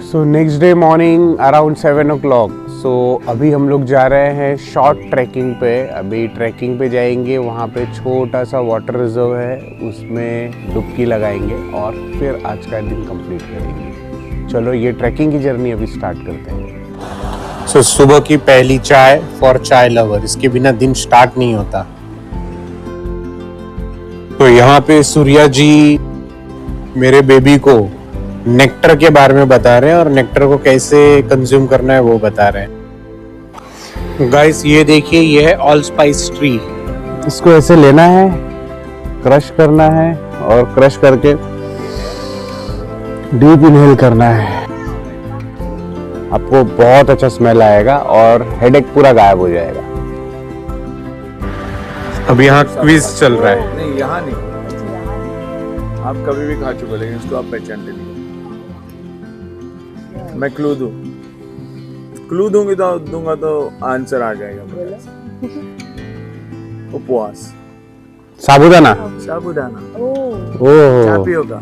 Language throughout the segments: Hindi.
So next day morning around 7 o'clock। सो अभी हम लोग जा रहे हैं शॉर्ट ट्रैकिंग पे। अभी ट्रैकिंग पे जाएंगे, वहाँ पे छोटा सा वाटर रिजर्व है, उसमें डुबकी लगाएंगे और फिर आज का दिन कंप्लीट करेंगे। चलो ये ट्रैकिंग की जर्नी अभी स्टार्ट करते हैं। सो सुबह की पहली चाय फॉर चाय लवर, इसके बिना दिन स्टार्ट नहीं होता। तो यहाँ पे सूर्या जी मेरे बेबी को नेक्टर के बारे में बता रहे हैं और नेक्टर को कैसे कंज्यूम करना है वो बता रहे हैं। गाइस ये देखिए, ये है ऑल स्पाइस ट्री। इसको ऐसे लेना है, क्रश करना है और क्रश करके डीप इनहेल करना है। आपको बहुत अच्छा स्मेल आएगा और हेडेक पूरा गायब हो जाएगा। अब यहाँ क्विज चल रहा है। नहीं, यहाँ नहीं, आप कभी भी खा चुके, लेकिन इसको आप पहचानते नहीं। मैं क्लू दूंगा तो आंसर आ जाएगा। उपवास, साबूदाना। ओह, चापी होगा।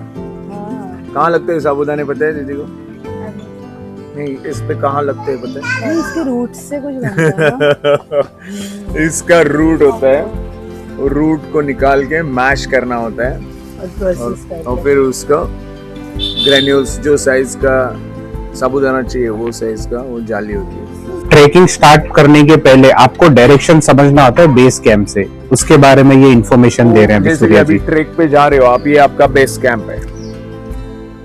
कहाँ लगते हैं साबूदाने, पता है दीदी को? नहीं, इस पे कहाँ लगते हैं पता है? नहीं, इसके रूट से कुछ बनता है। इसका रूट होता है, रूट को निकाल के मैश करना होता है और फिर उसका ग्रेन्यूल्स जो साइज का साबूदाना चाहिए वो साइज का वो जाली होती है। ट्रैकिंग स्टार्ट करने के पहले आपको डायरेक्शन समझना होता है बेस कैंप से, उसके बारे में ये इन्फॉर्मेशन दे रहे हैं। जैसे अभी ट्रैक पे जा रहे हो आप, ये आपका बेस कैंप है।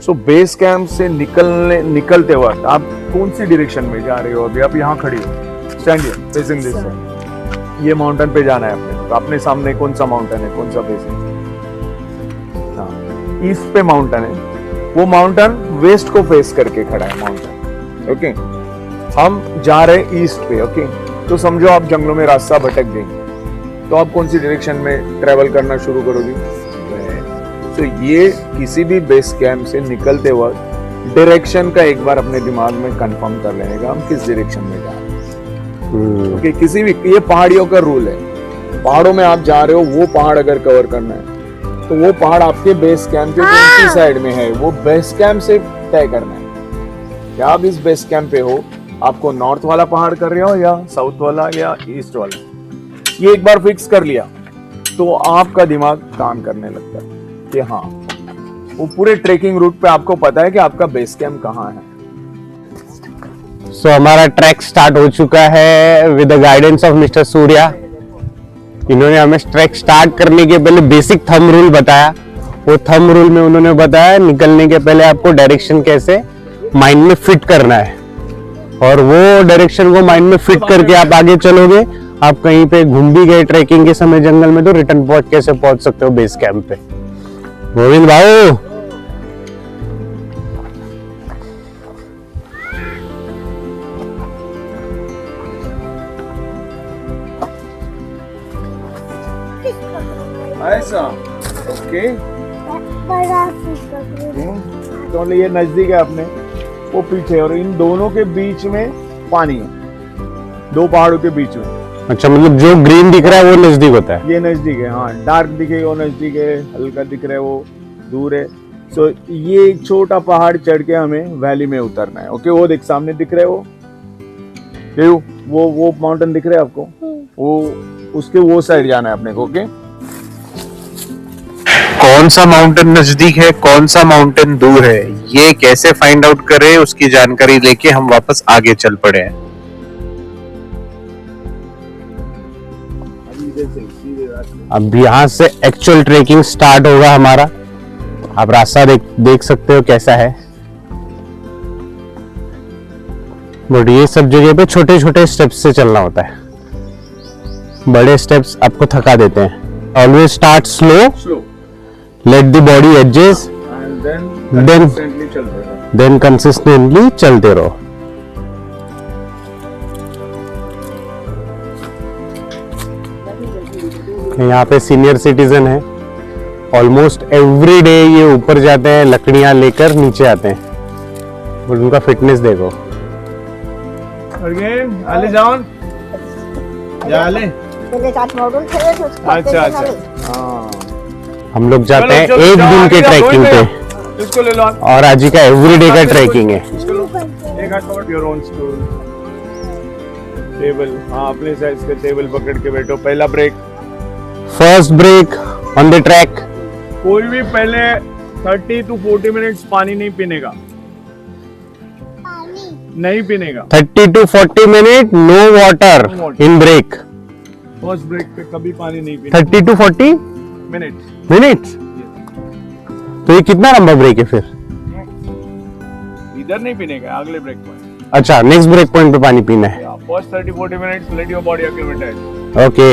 सो बेस कैंप से निकलते वक्त आप कौन सी डायरेक्शन में जा रहे हो? अभी आप यहाँ खड़ी हो, stand here facing this side. ये माउंटेन पे जाना है आपने, तो अपने सामने कौन सा माउंटेन है, कौन सा बेस है? हाँ, ईस्ट पे माउंटेन है, वो माउंटेन वेस्ट को फेस करके खड़ा है माउंटेन। ओके, हम जा रहे हैं ईस्ट पे। ओके, तो समझो आप जंगलों में रास्ता भटक गए, तो आप कौन सी डायरेक्शन में ट्रेवल करना शुरू करोगी? तो ये किसी भी बेस कैंप से निकलते वक्त डायरेक्शन का एक बार अपने दिमाग में कंफर्म कर लेने का, हम किस डायरेक्शन में जा रहे हैं। ओके, किसी भी, ये पहाड़ियों का रूल है। पहाड़ों में आप जा रहे हो, वो पहाड़ अगर कवर करना है तो वो पहाड़ आपके बेस कैंप के कौन सी साइड में है, वो बेस कैंप से तय करना है। क्या आप इस बेस कैंप पे हो, आपको नॉर्थ वाला पहाड़ कर रहे हो या साउथ वाला या ईस्ट वाला? ये एक बार फिक्स कर लिया तो आपका दिमाग काम करने लगता है कि हाँ, वो पूरे ट्रेकिंग रूट पे आपको पता है कि आपका बेस कैंप कहाँ है। सो हमारा ट्रैक स्टार्ट हो चुका है with the guidance of mister Surya. इन्होंने हमें ट्रैक स्टार्ट करने के पहले बेसिक थंब रूल बताया। वो थंब रूल में उन्होंने बताया निकलने के पहले आपको डायरेक्शन कैसे माइंड में फिट करना है, और वो डायरेक्शन को माइंड में फिट करके आप आगे चलोगे। आप कहीं पे घूम भी गए ट्रैकिंग के समय जंगल में, तो रिटर्न कैसे पहुंच सकते हो बेस कैंप पे। गोविंद भाऊ, ऐसा ओके। तो ये नजदीक है अपने, वो पीछे, और इन दोनों के बीच में पानी है, दो पहाड़ों के बीच में। अच्छा, मतलब जो ग्रीन दिख रहा है वो नजदीक होता है? ये नजदीक है, हाँ। डार्क दिखेगा वो नजदीक है, हल्का दिख रहा है वो दूर है। सो ये एक छोटा पहाड़ चढ़ के हमें वैली में उतरना है। ओके, वो देख सामने दिख रहा है वो माउंटेन दिख रहा है आपको, वो उसके वो साइड जाना है अपने को। ओके, कौन सा माउंटेन नजदीक है, कौन सा माउंटेन दूर है, ये कैसे फाइंड आउट करें, उसकी जानकारी लेके हम वापस आगे चल पड़े हैं। अब यहाँ से एक्चुअल ट्रेकिंग स्टार्ट होगा हमारा। आप रास्ता देख सकते हो कैसा है, बट ये सब जगह पे छोटे छोटे स्टेप्स से चलना होता है, बड़े स्टेप्स आपको थका देते हैं। Always start slow, let the body adjust and then consistently चलते रहो। यहाँ पे सीनियर सिटीजन है, ऑलमोस्ट एवरी डे ये ऊपर जाते हैं, लकड़ियां लेकर नीचे आते हैं, और उनका फिटनेस देखो। आले जाओ, अच्छा, हाँ। हम लोग जाते हैं एक दिन के ट्रैकिंग पे। इसको ले लो आप। और आज का एवरीडे का ट्रैकिंग है। इसको लो। एक हाथ पकड़, योर ओन स्टूल, टेबल। हाँ, अपने साइज के टेबल पकड़ के बैठो। पहला break. First break on the track. कोई भी पहले 30 to 40 मिनट्स पानी नहीं पीने का, नहीं पीने का। 30 to 40 minute no water in break. First break पे कभी पानी नहीं पीना। 30 to 40 मिनट्स। तो ये कितना लंबा ब्रेक है फिर? इधर नहीं पीने का, अगले ब्रेक पॉइंट। अच्छा, नेक्स्ट ब्रेक पॉइंट पे पानी पीना है। First 30-40 minutes let your body acclimatise. Okay,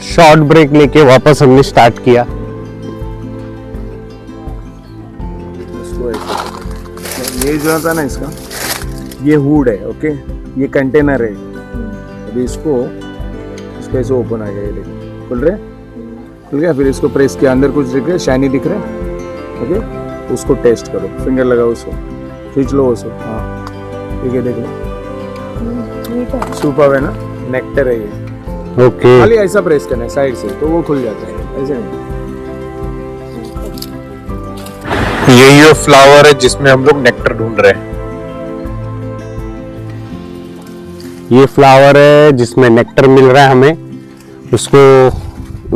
short break लेके वापस हमने स्टार्ट किया। ये जो था ना इसका, ये हुड है, ओके, ये कंटेनर है। अभी इसको ऐसे ओपन आ गया, ये देखो खुल रहे, खुल गया। फिर इसको प्रेस किया, अंदर कुछ दिख रहा है, शाइनी दिख रहा है, ओके। उसको टेस्ट करो, फिंगर लगाओ, उसको खींच लो उसको। हाँ ठीक है, देख लो, सुपर है ना, नेक्टर है ये। ओके, खाली ऐसा प्रेस करना है साइड से, तो वो खुल जाता है, ऐसे नहीं। ये फ्लावर है जिसमें हम लोग नेक्टर ढूंढ रहे हैं। ये फ्लावर है जिसमें नेक्टर मिल रहा है हमें। उसको,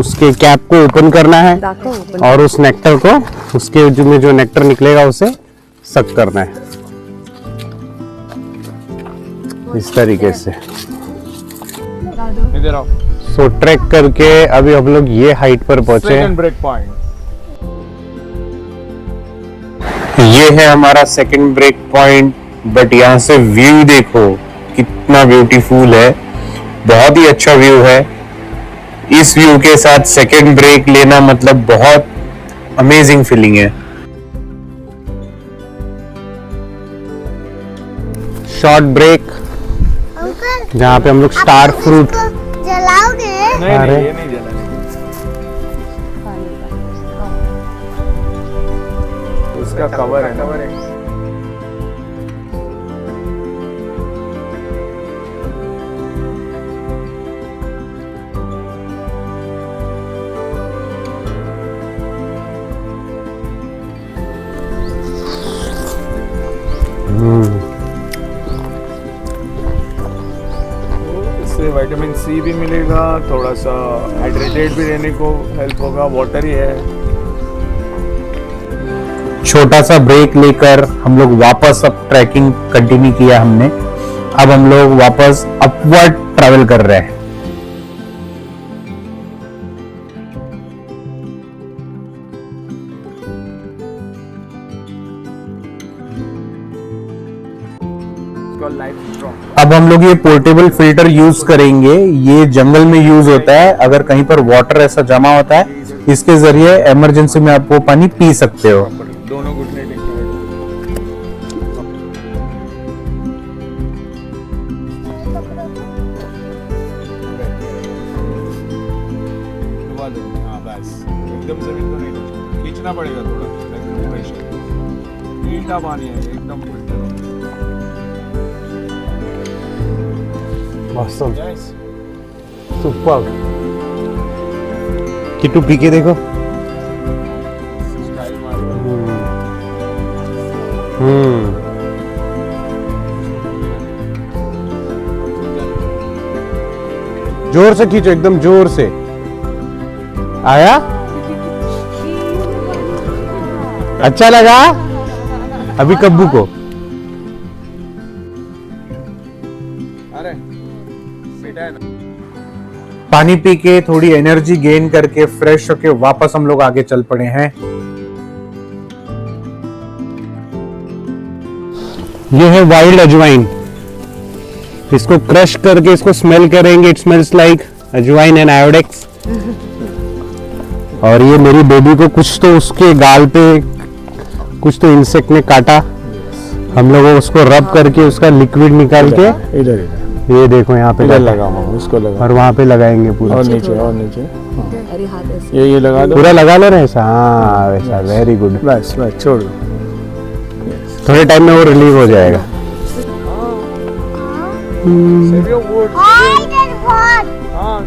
उसके कैप को ओपन करना है और उस नेक्टर को, उसके जो नेक्टर निकलेगा उसे सक करना है इस तरीके से। इधर आओ। सो ट्रैक करके अभी हम लोग ये हाइट पर पहुंचे सेकंड हैं। Break point. ये है हमारा सेकंड ब्रेक पॉइंट, बट यहाँ से व्यू देखो कितना ब्यूटीफुल है, बहुत ही अच्छा व्यू है। इस व्यू के साथ सेकंड ब्रेक लेना मतलब बहुत अमेजिंग फीलिंग है। शॉर्ट ब्रेक जहाँ पे हम लोग स्टार फ्रूट। जलाओगे? नहीं अरे। नहीं, ये नहीं जलाने। उसका कवर है, कवर है। इससे विटामिन सी भी मिलेगा, थोड़ा सा हाइड्रेटेड भी रहने को हेल्प होगा। वाटर ही है। छोटा सा ब्रेक लेकर हम लोग वापस अब ट्रैकिंग कंटिन्यू किया हमने। अब हम लोग वापस अपवर्ड ट्रैवल कर रहे हैं। अब हम लोग ये पोर्टेबल फिल्टर यूज करेंगे। ये जंगल में यूज होता है, अगर कहीं पर वाटर ऐसा जमा होता है, इसके जरिए इमरजेंसी में आप वो पानी पी सकते हो। दोनों घुटने टेक के बैठो। हाँ बस, एकदम जमीन को नहीं खींचना पड़ेगा, थोड़ा प्रेशर। मीठा पानी है, एकदम filter. Awesome. Superb. Kittu P के देखो। स्टाइल मारो। जोर से खींचो, एकदम जोर से। आया? अच्छा लगा? अभी कब्बू को। अरे बेटा है ना। पानी पी के थोड़ी एनर्जी गेन करके फ्रेश होके वापस हम लोग आगे चल पड़े हैं। ये है वाइल्ड अजवाइन। इसको क्रश करके इसको स्मेल करेंगे। इट स्मेल्स लाइक अजवाइन एंड आयोडेक्स। और ये मेरी बेबी को कुछ तो उसके गाल पे कुछ तो इंसेक्ट ने काटा। हम लोग उसको रब करके उसका लिक्विड निकाल के इधर ये देखो यहाँ पे लगा, उसको लगा और वहाँ पे लगाएंगे पूरा। और नीचे अरे हाथ ऐसे। ये लगा दो। पूरा लगा लो ना ऐसा। हाँ वैसा, वेरी गुड। बस बस छोड़ दो। थोड़े टाइम में वो रिलीव हो जाएगा। Save your wood. Hide and hot. हाँ,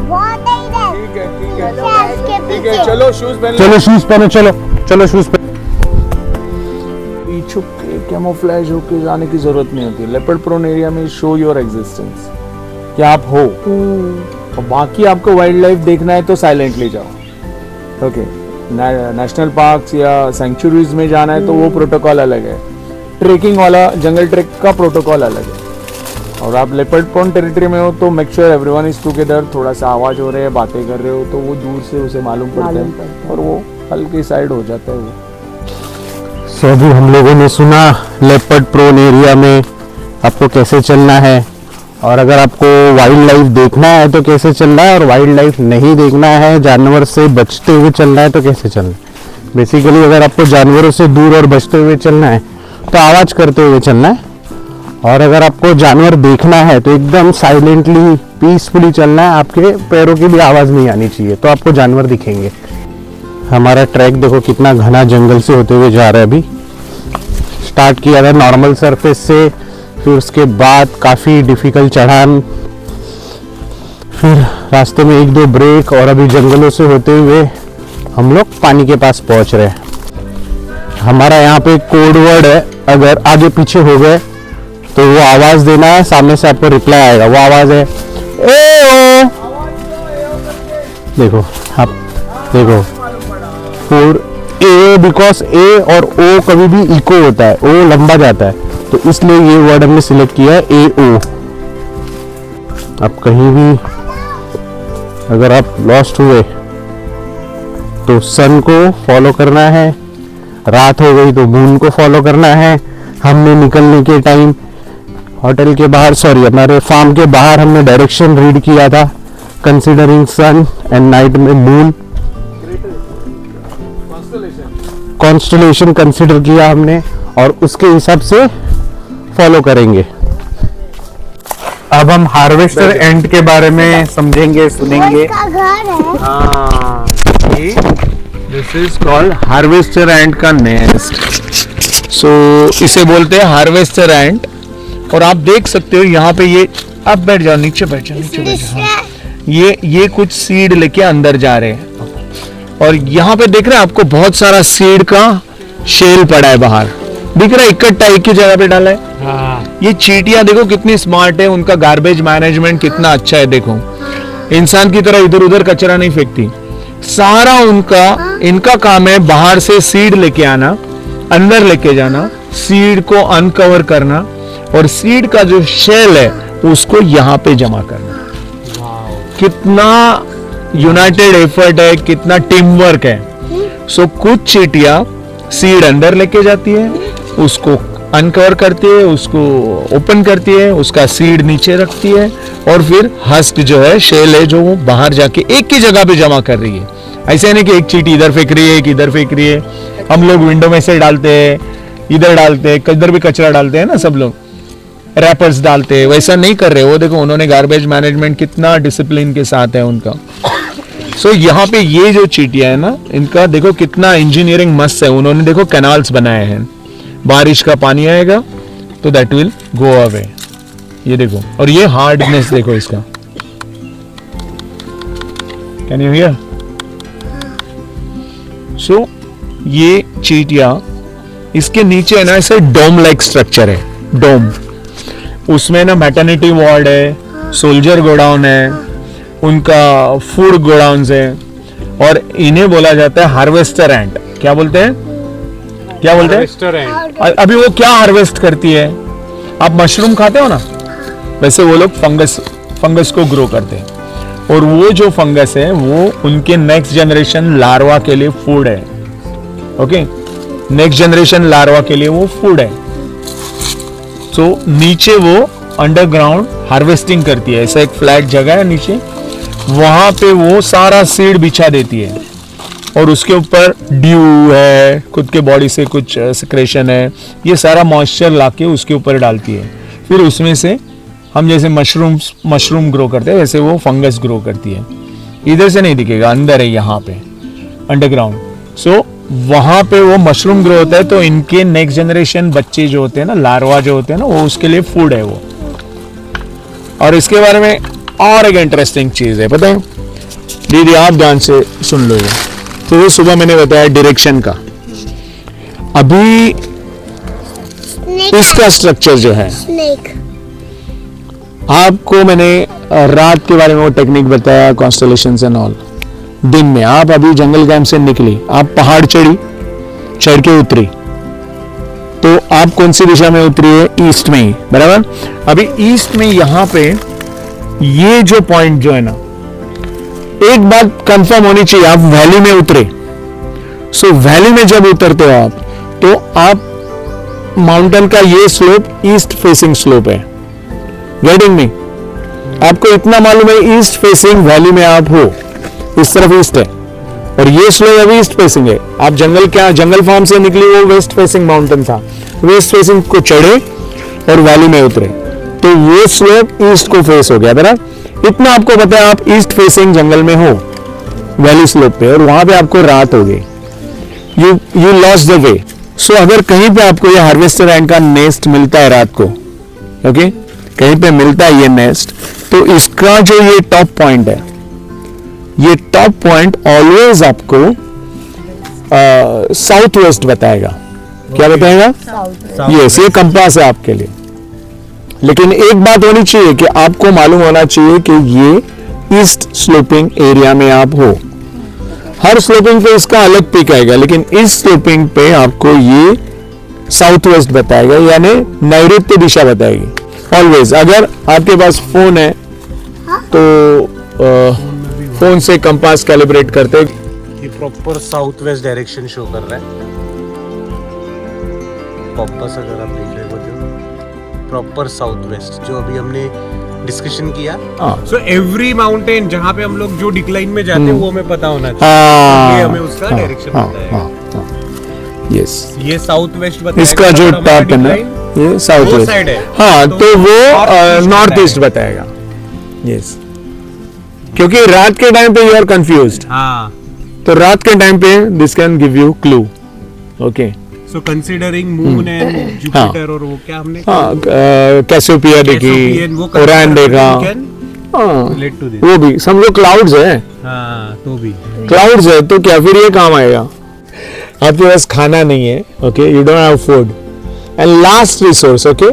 बहुत है इधर। ठीक है ठीक है उसके ठीक पीछे। है, चलो शूज पहन लो। चलो शूज पहनो, चलो चलो शूज पहनो। छुप के कैमोफ्लेज होके जाने की जरूरत नहीं होती। लेपर्ड प्रोन एरिया में शो योर एग्जिस्टेंस कि आप हो। और बाकी आपको वाइल्ड लाइफ देखना है तो साइलेंटली जाओ। ओके, नेशनल पार्क्स या सेंचुरीज में जाना है तो वो प्रोटोकॉल अलग है। ट्रेकिंग वाला जंगल ट्रेक का प्रोटोकॉल अलग है। और आप लेपर्ड प्रोन टेरिटरी में हो तो make sure everyone is together. थोड़ा सा आवाज हो रहे है, बातें कर रहे हो तो वो दूर से उसे मालूम पड़ता है और वो हल्के साइड हो जाता है वो। सो अभी हम लोगों ने सुना लेपर्ड प्रोन एरिया में आपको कैसे चलना है, और अगर आपको वाइल्ड लाइफ देखना है तो कैसे चलना है, और वाइल्ड लाइफ नहीं देखना है, जानवर से बचते हुए चलना है तो कैसे चलना है। बेसिकली अगर आपको जानवरों से दूर और बचते हुए चलना है तो आवाज़ करते हुए चलना है, और अगर आपको जानवर देखना है तो एकदम साइलेंटली पीसफुली चलना है। आपके पैरों की भी आवाज़ नहीं आनी चाहिए तो आपको जानवर दिखेंगे। हमारा ट्रैक देखो कितना घना जंगल से होते हुए जा रहा है। अभी स्टार्ट किया था नॉर्मल सरफेस से, फिर उसके बाद काफ़ी डिफ़िकल्ट चढ़ान, फिर रास्ते में 1-2 ब्रेक, और अभी जंगलों से होते हुए हम लोग पानी के पास पहुंच रहे हैं। हमारा यहाँ पे कोड वर्ड है, अगर आगे पीछे हो गए तो वो आवाज़ देना है, सामने से आपको रिप्लाई आएगा। वो आवाज़ है ए ओ। देखो आप देखो, और ए, बिकॉज ए और ओ कभी भी इको होता है, ओ लंबा जाता है, तो इसलिए ये वर्ड हमने सिलेक्ट किया है ए ओ। अब कहीं भी अगर आप लॉस्ट हुए तो सन को फॉलो करना है, रात हो गई तो मून को फॉलो करना है। हमने निकलने के टाइम होटल के बाहर, सॉरी हमारे फार्म के बाहर हमने डायरेक्शन रीड किया था, कंसिडरिंग सन एंड नाइट में मून, कॉन्स्टलेशन कंसिडर किया हमने, और उसके हिसाब से फॉलो करेंगे। अब हम हार्वेस्टर एंट के बारे में समझेंगे, सुनेंगे। उसका घर है। हाँ, दिस इज कॉल्ड हार्वेस्टर एंट का नेस्ट। सो इसे बोलते हैं हार्वेस्टर एंट। और आप देख सकते हो यहाँ पे ये, आप बैठ जाओ, नीचे बैठ जाओ, नीचे बैठ जाओ। हाँ। ये कुछ सीड लेके अंदर जा रहे हैं, और यहाँ पे देख रहे हैं आपको बहुत सारा सीड का शेल पड़ा है बाहर, दिख रहा है, इकट्ठा एक ही जगह पे डाला है। हाँ। ये चींटियां देखो कितनी स्मार्ट है, उनका गार्बेज मैनेजमेंट कितना अच्छा है। देखो इंसान की तरह इधर उधर कचरा नहीं फेंकती, सारा इनका काम है बाहर से सीड लेके आना, अंदर लेके जाना, सीड को अनकवर करना, और सीड का जो शेल है उसको यहाँ पे जमा करना। कितना यूनाइटेड एफर्ट है, कितना टीम वर्क है। सो कुछ चींटियां सीड अंदर लेके जाती है, उसको अनकवर करती है, उसको ओपन करती है, उसका सीड नीचे रखती है, और फिर हस्क जो है, शेल है, जो वो बाहर जाके एक ही जगह पे जमा कर रही है। ऐसे नहीं कि एक चींटी इधर फेंक रही है, एक इधर फेंक रही है। हम लोग विंडो में से डालते हैं, इधर डालते हैं, किधर भी कचरा डालते हैं ना, सब लोग रैपर्स डालते हैं, वैसा नहीं कर रहे। वो देखो उन्होंने गार्बेज मैनेजमेंट कितना डिसिप्लिन के साथ है उनका। सो यहाँ पे ये जो चींटियां है ना, इनका देखो कितना इंजीनियरिंग मस्त है। उन्होंने देखो कैनाल्स बनाए हैं, बारिश का पानी आएगा तो दैट विल गो अवे। ये देखो, और ये हार्डनेस देखो इसका, कैन यू हियर? सो ये चींटियां, इसके नीचे है ना ऐसे डोम लाइक स्ट्रक्चर है, डोम, उसमें ना मैटरनिटी वार्ड है, सोल्जर गोडाउन है, उनका फूड गोडाउन है, और इन्हें बोला जाता है हार्वेस्टर एंट। क्या बोलते हैं? क्या बोलते हैं? अभी वो क्या हार्वेस्ट करती है? आप मशरूम खाते हो ना, वैसे वो लोग फंगस को ग्रो करते हैं, और वो जो फंगस है वो उनके नेक्स्ट जनरेशन लार्वा के लिए फूड है। ओके, नेक्स्ट जनरेशन लार्वा के लिए वो फूड है। सो नीचे वो अंडरग्राउंड हार्वेस्टिंग करती है, ऐसा एक फ्लैट जगह है नीचे, वहां पे वो सारा सीड बिछा देती है, और उसके ऊपर ड्यू है, खुद के बॉडी से कुछ सिक्रेशन है, ये सारा मॉइस्चर लाके उसके ऊपर डालती है। फिर उसमें से हम जैसे मशरूम ग्रो करते हैं, वैसे वो फंगस ग्रो करती है। इधर से नहीं दिखेगा, अंदर है यहाँ पे अंडरग्राउंड। सो वहां पे वो मशरूम ग्रो होता है, तो इनके नेक्स्ट जनरेशन बच्चे जो होते हैं ना, लार्वा जो होते हैं ना, वो उसके लिए फूड है वो। और इसके बारे में और एक इंटरेस्टिंग चीज है, पता है दीदी, आप ध्यान से सुन लो ये। तो वो सुबह मैंने बताया डायरेक्शन का, अभी इसका स्ट्रक्चर जो है, स्नेक। आपको मैंने रात के बारे में वो टेक्निक बताया, कॉन्स्टलेशंस एंड ऑल। दिन में आप अभी जंगल कैंप से निकली, आप पहाड़ चढ़ के उतरी, तो आप कौन सी दिशा में उतरी है? ईस्ट में ही, बराबर। अभी ईस्ट में यहां पे ये जो पॉइंट जो है ना, एक बात कंफर्म होनी चाहिए, आप वैली में उतरे। सो वैली में जब उतरते हो आप, तो आप माउंटेन का ये स्लोप ईस्ट फेसिंग स्लोप है, गेटिंग मी? आपको इतना मालूम है ईस्ट फेसिंग वैली में आप हो, इस तरफ ईस्ट है, और ये स्लोप अभी ईस्ट फेसिंग है। आप जंगल फार्म से निकली, वो वेस्ट फेसिंग माउंटेन था, वेस्ट फेसिंग को चढ़े और वैली में उतरे, तो वो स्लोप ईस्ट को फेस हो गया, बराबर। इतना आपको पता है, आप ईस्ट फेसिंग जंगल में हो, वैली स्लोप पे, और वहां पे आपको रात हो गई, यू लॉस्ट द वे। सो अगर कहीं पे आपको ये हार्वेस्टर एंड का नेस्ट मिलता है रात को, ओके, कहीं पे मिलता है ये नेस्ट, तो इसका जो ये टॉप पॉइंट है, ये टॉप पॉइंट ऑलवेज आपको साउथ वेस्ट बताएगा। क्या बताएगा? यस, ये कंपास है आपके लिए। लेकिन एक बात होनी चाहिए कि आपको मालूम होना चाहिए कि ये ईस्ट स्लोपिंग एरिया में आप हो। हर स्लोपिंग पे इसका अलग पीक आएगा, लेकिन इस स्लोपिंग पे आपको ये साउथ वेस्ट बताएगा, यानी नैऋत्य दिशा बताएगी ऑलवेज। अगर आपके पास फोन है तो फोन से कंपास कैलिब्रेट करते, ये proper south west direction show कर रहा है। कंपास अगर आप देख रहे हो तो प्रॉपर साउथ वेस्ट, जो अभी हमने डिस्कशन किया। सो एवरी माउंटेन जहाँ पे हम लोग जो डिक्लाइन में जाते हैं वो हमें पता होना चाहिए, ये हमें उसका डायरेक्शन बताएगा। यस, ये साउथ वेस्ट बताएगा, इसका जो टॉप है ना, ये साउथ वेस्ट साइड है, हाँ, तो वो नॉर्थ ईस्ट बताएगा। यस, क्योंकि रात के टाइम पे यू आर कंफ्यूज्ड, हाँ, तो रात के टाइम पे this can give you clue. Okay, so considering moon and Jupiter, और वो क्या हमने कैसियोपिया देखी, ओरायन देखा, रिलेट टू दिस, वो भी समझो क्लाउड्स है, हाँ, तो भी क्लाउड्स है, तो क्या फिर ये काम आएगा? आपके पास खाना नहीं है, okay, you don't have food, and last resource, okay,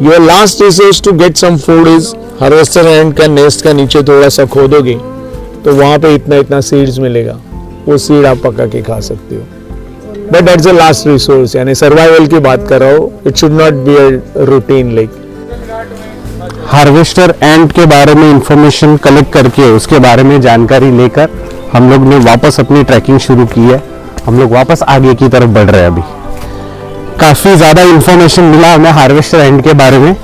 your last resource to get some food is harvester and का नेस्ट का नीचे थोड़ा सा खोदोगे तो वहां पे इतना सीड्स मिलेगा, वो सीड आप पका के खा सकते हो, but that's the last resource, यानी सर्वाइवल की बात कर रहा हूँ, it should not be a routine. Like harvester ant के बारे में इंफॉर्मेशन कलेक्ट करके उसके बारे में जानकारी लेकर हम लोग ने वापस अपनी ट्रैकिंग शुरू की है। हम लोग वापस आगे की तरफ बढ़ रहे हैं। अभी काफ़ी ज़्यादा इंफॉर्मेशन मिला हमें हार्वेस्टर एंट के बारे में,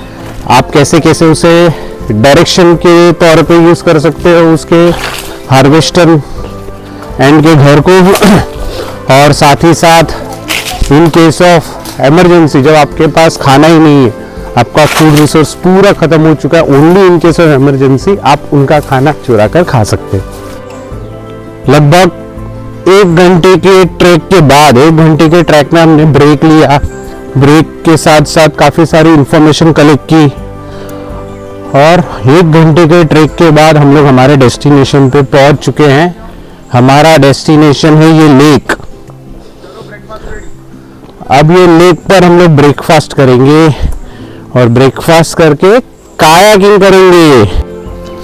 आप कैसे कैसे उसे डायरेक्शन के तौर पे यूज़ कर सकते हो उसके हार्वेस्टर एंड के घर को और साथ ही साथ इन केस ऑफ इमरजेंसी, जब आपके पास खाना ही नहीं है, आपका फूड रिसोर्स पूरा खत्म हो चुका है, only in case of emergency आप उनका खाना चुरा कर खा सकते हैं। लगभग 1 घंटे के ट्रैक के बाद, 1 घंटे के ट्रैक में हमने ब्रेक लिया, ब्रेक के साथ साथ काफ़ी सारी इंफॉर्मेशन कलेक्ट की, और 1 घंटे के ट्रैक के बाद हम लोग हमारे डेस्टिनेशन पे पहुंच चुके हैं। हमारा डेस्टिनेशन है ये लेक। अब ये लेक पर हम लोग ब्रेकफास्ट करेंगे और ब्रेकफास्ट करके कायाकिंग करेंगे।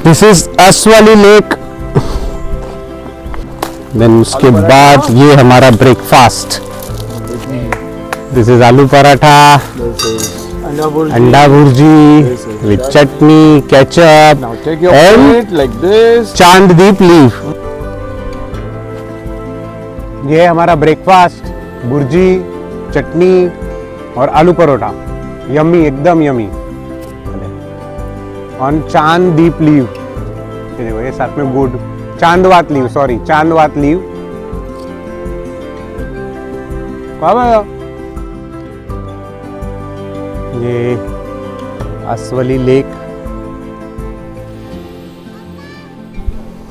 This is Aswali lake. Then उसके बाद ये हमारा breakfast, this is aloo paratha, anda bhurji with chutney, ketchup and like this. चांददीप लीफ। ये है हमारा ब्रेकफास्ट, भुर्जी, चटनी और आलू परोठा, यम्मी, एकदम यम्मी, ऑन चांददीप लीव। ये देखो, ये साथ में गुड चांदवात लीव, सॉरी चांदवात लीव। कब आया ये असवली लेक।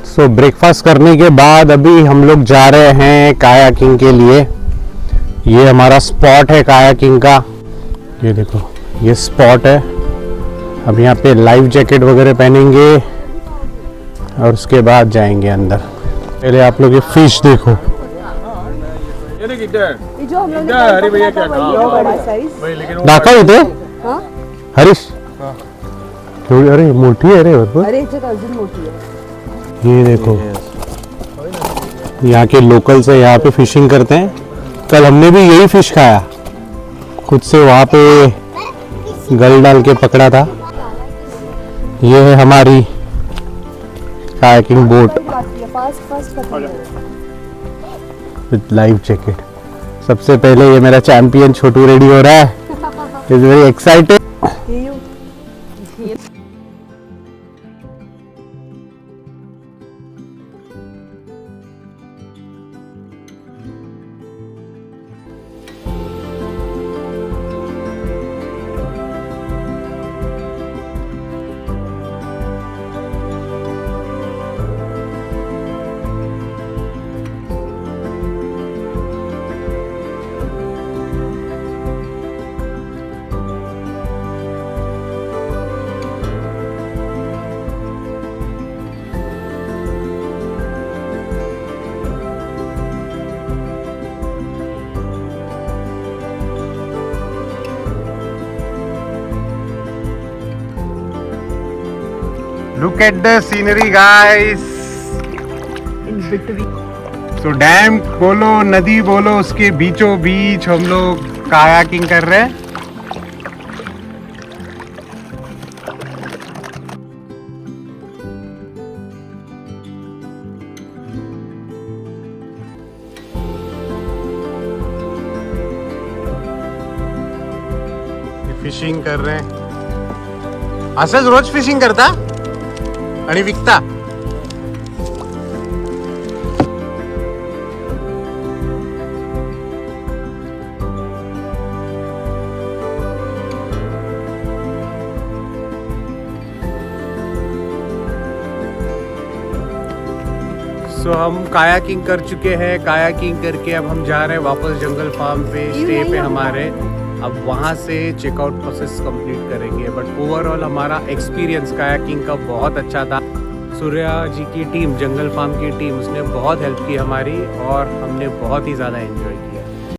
सो ब्रेकफास्ट करने के बाद अभी हम लोग जा रहे हैं कायाकिंग के लिए। ये हमारा स्पॉट है कायाकिंग का, ये देखो ये स्पॉट है। अब यहाँ पे लाइफ जैकेट वगैरह पहनेंगे और उसके बाद जाएंगे अंदर। पहले आप लोग ये फिश देखो, ये जो हम लोग अरे भैया क्या बड़ा साइज दाखव इथे हाँ हरीश। अरे मोठी है रे भरपूर। अरे याच्यात अजून मोठी आहे। ये देखो यहाँ के लोकल्स है, यहाँ पे फिशिंग करते हैं। कल हमने भी यही फिश खाया, खुद से वहाँ पे गल डाल के पकड़ा था। ये है हमारी kayaking boat fast with life jacket. सबसे पहले ये मेरा चैंपियन छोटू रेडी हो रहा है, is very excited. Look at the scenery, guys. So dam बोलो, नदी बोलो, उसके बीचों बीच हम लोग कायाकिंग कर रहे हैं। फिशिंग कर रहे हैं। असंच रोज फिशिंग करता आणि विकता। सो हम कायाकिंग कर चुके हैं। कायाकिंग करके अब हम जा रहे हैं वापस जंगल फार्म पे, स्टे पे हमारे। अब वहाँ से चेकआउट प्रोसेस कंप्लीट करेंगे। बट ओवरऑल हमारा एक्सपीरियंस कायाकिंग का बहुत अच्छा था। सूर्या जी की टीम, जंगल फार्म की टीम, उसने बहुत हेल्प की हमारी और हमने बहुत ही ज़्यादा एंजॉय